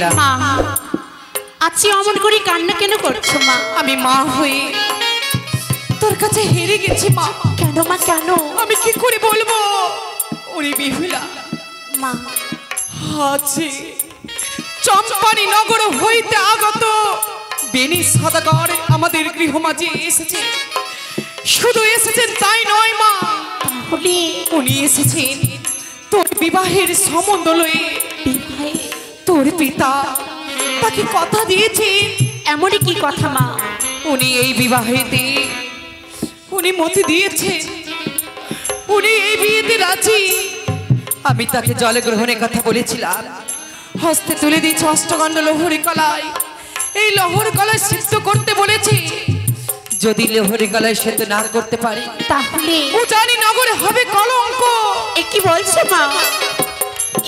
মা আজকে অমন করে কান্না কেন করছো মা? আমি মা হয়ে তোর কাছে হেরে গেছি মা। কেন মা কেন? আমি কি করে বলবো? ওরে বিহুলা মা আছে চম্পানি নগর হইতে আগত বেনি সদাগর আমাদের গৃহমাঝে এসেছে। শুধু এসেছেন তাই নয় মা, তাহলে উনি এসেছেন তোর বিবাহের সম্বন্ধ লয়ে। বিবাহে তোর পিতা তাকে কথা দিয়েছেন। এমনই কি কথা মা? উনি এই বিবাহেতে উনি মতি দিয়েছেন, উনি এই বিয়েতে রাজি। আমি তাকে জলে গ্রহণের কথা বলেছিলাম, হস্তে তুলে দিয়েছে অষ্টগণ্ড লহরী কলায়। এই লহরী কলায় সিদ্ধ করতে বলেছে। যদি লহরী কলায় সিদ্ধ না করতে পারে তাহলে ও জানি নগরে হবে কলঙ্ক। এ কি বলছো মা?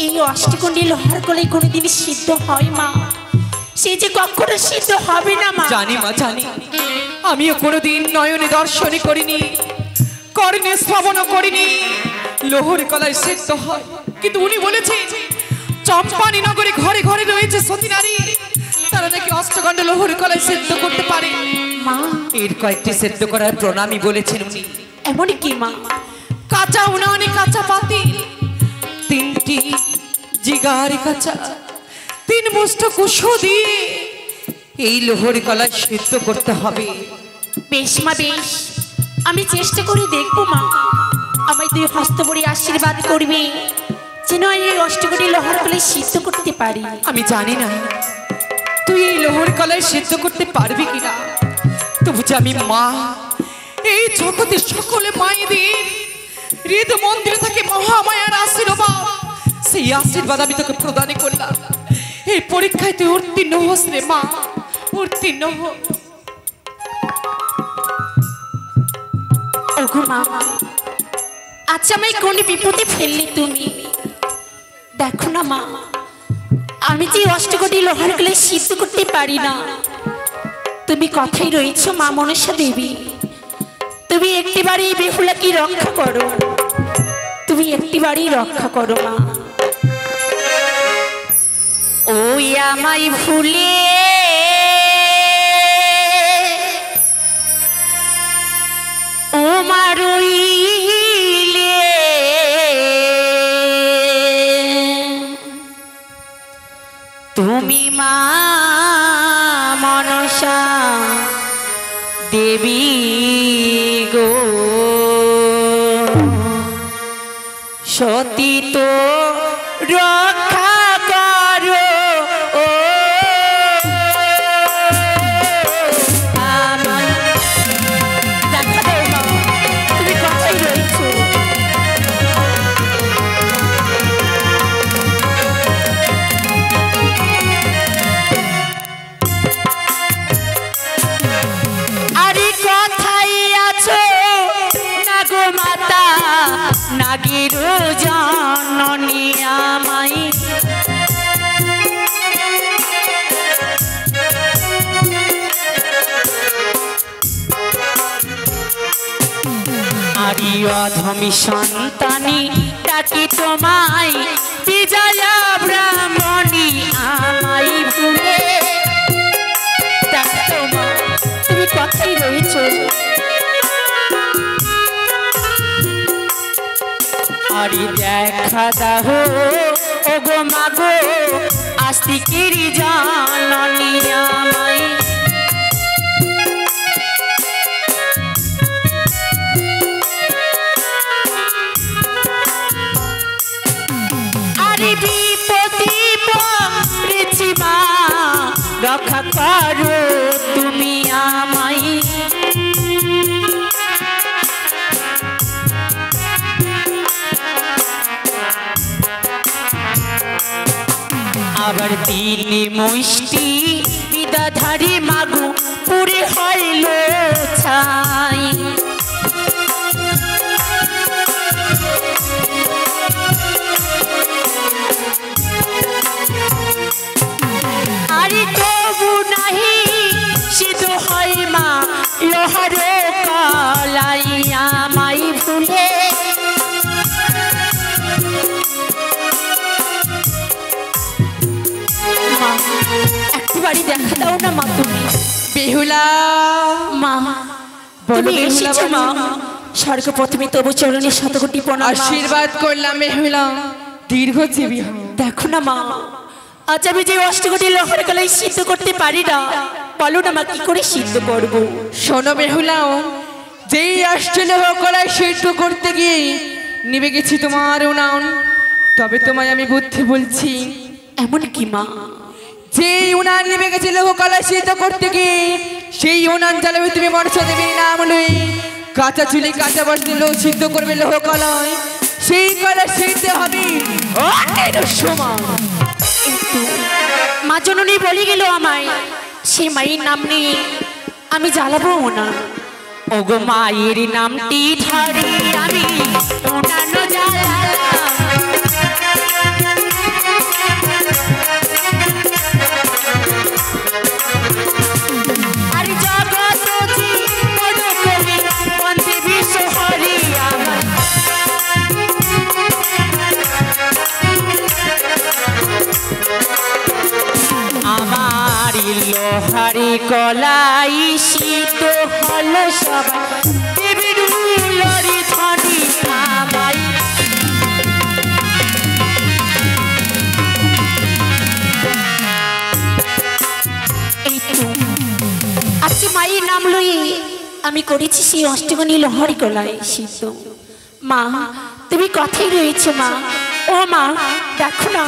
এই অষ্টকন্ডী লোহার কলাই কোনোদিন সিদ্ধ হয় মা? সে যে কখনো সিদ্ধ হবে না মা। জানি মা জানি, আমিও কোনোদিন নয়নে দর্শনই করিনি, কর্ণে শ্রবণও করিনি লোহরী কলায় সিদ্ধ হয়। কিন্তু উনি বলেছেন চম্পানি নগরে ঘরে ঘরে রয়েছে সতী নারী, তারা নাকি অষ্টগণ্ড লোহরী কলায় সিদ্ধ করতে পারে মা। এর কয়েকটি সিদ্ধ করার প্রণামী বলেছেন উনি। এমনই কি মা? কাঁচা উনানে কাঁচা পাতিল, তিনটি জিগারি কাঁচা, তিন মুষ্ট কুশো দিয়ে এই লোহরী কলায় সিদ্ধ করতে হবে। বেশ মা বেশ, আমি চেষ্টা করে দেখবো মা। আমায় তুই হস্ত ভরে আশীর্বাদ করবি যেন এই অষ্টকন্ডী লোহার কলাই সিদ্ধ করতে পারি। আমি জানি না তুই এই লোহরী কলায় সিদ্ধ করতে পারবি কিনা, তবু যে আমি মা, এই জগতের সকলে মায়েদের হৃদ মন্দিরে থাকে মহামায়ার আশীর্বাদ। সেই আশীর্বাদ আমি তোকে প্রদান করলাম। এই পরীক্ষায় তুই উত্তীর্ণ হোস রে মা, উত্তীর্ণ হো। ওগো মা, আচ্ছা আমায় কোন বিপদে ফেললি তুমি? দেখো না মা, আমি যে অষ্টকন্ডী লোহার কলাই সিদ্ধ করতে পারি না। তুমি কথাই রয়েছো মা মনসা দেবী, তুমি একটিবারই বেহুলাকে রক্ষা করো, তুমি একটিবারই রক্ষা করো মা। ওই আমায় ভুলে ও মারইলে তুমি মা মনসা দেবী গো, সতী তো রক্ষা করো ও আমায়। দেখা দাও মা, তুমি কথাই রয়েছো। আরে কথাই আছো না গো মাতা, নাগের জননী আমায়। আরি অধমি সন্তানী ডাকি তোমায়, বিজয়া ব্রাহ্মণী আমায় ভুলে। দেখো মা, তুমি কথাই রয়েছো। আরে দেখা দাও ও গো মাগো, আস্তিকের জননী আমায়। আরে বিপদে পড়েছি মা, রক্ষা করো তুমি আমায়। আবার তিন মুষ্টি বিদাধারী মাগু পুরে হইল ছাই। আরে তবু নাহি সিদ্ধ হয় মা লোহার কলাই আমায় ভুলে। মা একবারই দেখা দাও না মা তুমি। বেহুলা মা বলো তুমি বেহুলা, এসেছো মা, স্বর্গ প্রথমে তবু চরণে শতকোটি প্রণাম মা। আশীর্বাদ করলাম বেহুলা, দীর্ঘজীবী হও। দেখো না মা, আজ আমি যে অষ্টকোটি লোহার কলাই সিদ্ধ করতে পারি না, বলো না মা কি করে সিদ্ধ করবো? শোনো বেহুলাও, যেই অষ্টলোহ কলায় সিদ্ধ করতে গিয়ে নিভে গেছি তোমার উনান, তবে তোমায় আমি বুদ্ধি বলছি। এমন কি মা? যেই উনান নিভে গেছে লোহ কলায় সিদ্ধ করতে গিয়ে, সেই উনান জ্বালাবে তুমি মৎস্য দেবীর নাম লই। কাঁচা চুলি কাঁচা বসতে লোহ সিদ্ধ করবে লোহ কলায়, সেই কলা সিদ্ধ হবে সময়। কিন্তু মা জননী বলে গেল আমায়, সে মায়ের নাম নিয়ে আমি জ্বালাবো না। ওগো মায়ের নামটি ধরে আমি উনানো জ্বালালাম। আর জগৎ জীবন কবি বন্দে বিশ্ব হরি আমার। আমার লোহারি কলাই শীত হলো সবাই, দেবীর উলরি ধনি আমায়। আজকে মায়ের নাম লই আমি করেছি সেই অষ্টগণী লোহারি কলাই সিদ্ধ। মা তুমি কথাই রয়েছে মা। ও মা দেখো না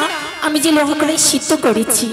আমি যে লোহা কলাই সিদ্ধ করেছি।